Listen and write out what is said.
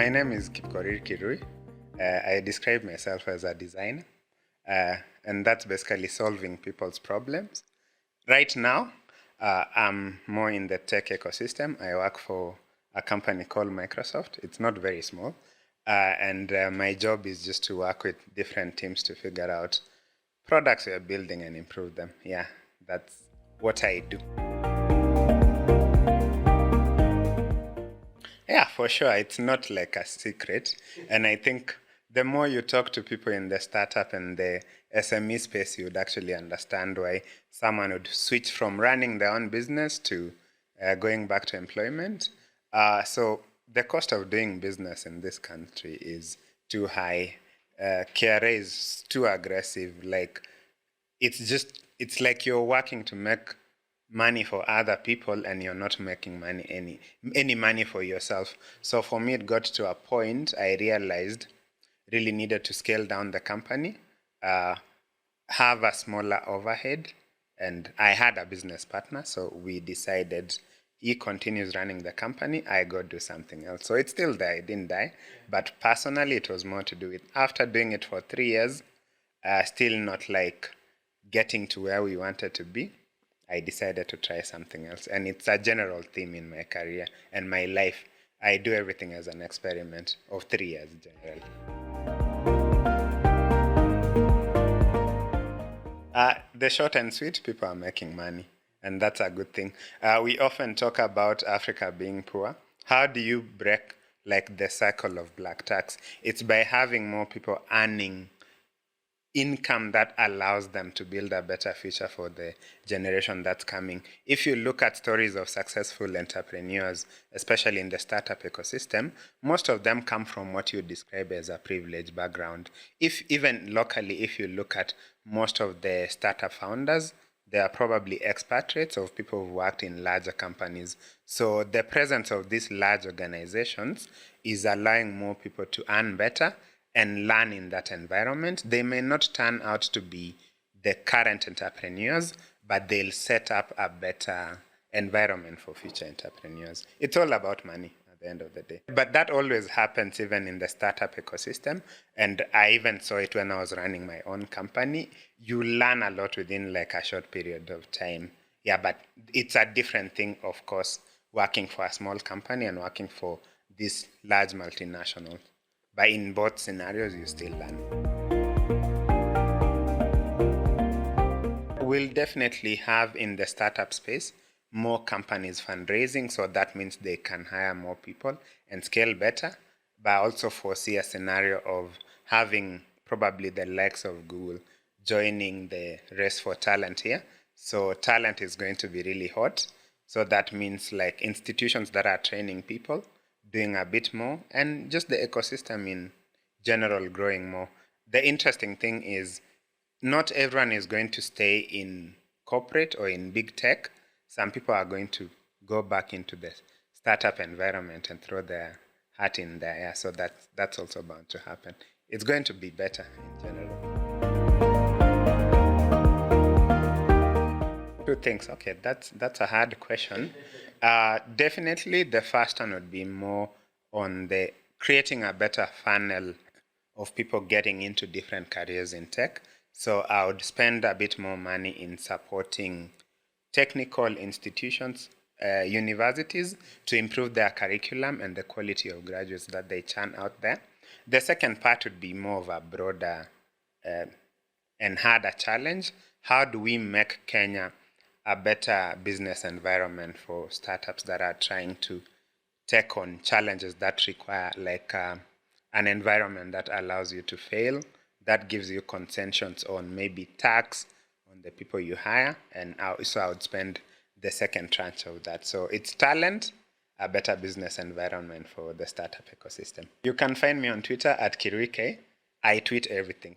My name is Kipkorir Kirui. I describe myself as a designer, and that's basically solving people's problems. Right now, I'm more in the tech ecosystem. I work for a company called Microsoft. It's not very small, and my job is just to work with different teams to figure out products we are building and improve them. Yeah, that's what I do. Yeah, for sure. It's not like a secret. And I think the more you talk to people in the startup and the SME space, you would actually understand why someone would switch from running their own business to going back to employment. So the cost of doing business in this country is too high. KRA is too aggressive. Like it's like you're working to make money for other people and you're not making any money for yourself. So for me, it got to a point I realized really needed to scale down the company, have a smaller overhead, and I had a business partner, so we decided he continues running the company, I go do something else. So it's still there, it didn't die, but personally it was more to do with after doing it for 3 years, still not like getting to where we wanted to be. I decided to try something else. And it's a general theme in my career and my life. I do everything as an experiment of 3 years generally. The short and sweet, people are making money. And that's a good thing. We often talk about Africa being poor. How do you break like the cycle of black tax? It's by having more people earning income that allows them to build a better future for the generation that's coming. If you look at stories of successful entrepreneurs, especially in the startup ecosystem, most of them come from what you describe as a privileged background. If even locally, if you look at most of the startup founders, they are probably expatriates of people who worked in larger companies. So the presence of these large organizations is allowing more people to earn better and learn in that environment. They may not turn out to be the current entrepreneurs, but they'll set up a better environment for future entrepreneurs. It's all about money at the end of the day. But that always happens even in the startup ecosystem. And I even saw it when I was running my own company. You learn a lot within like a short period of time. Yeah, but it's a different thing, of course, working for a small company and working for this large multinational. But in both scenarios, you still learn. We'll definitely have in the startup space more companies fundraising, so that means they can hire more people and scale better. But I also foresee a scenario of having probably the likes of Google joining the race for talent here. So talent is going to be really hot. So that means like institutions that are training people doing a bit more, and just the ecosystem in general growing more. The interesting thing is not everyone is going to stay in corporate or in big tech. Some people are going to go back into the startup environment and throw their hat in there. Yeah, so that's also bound to happen. It's going to be better in general. Two things. Okay, that's a hard question. Definitely, the first one would be more on the creating a better funnel of people getting into different careers in tech. So I would spend a bit more money in supporting technical institutions, universities, to improve their curriculum and the quality of graduates that they churn out there. The second part would be more of a broader and harder challenge. How do we make Kenya a better business environment for startups that are trying to take on challenges that require like an environment that allows you to fail, that gives you concessions on maybe tax on the people you hire, and so I would spend the second tranche of that. So it's talent, a better business environment for the startup ecosystem. You can find me on Twitter at Kirui. I tweet everything.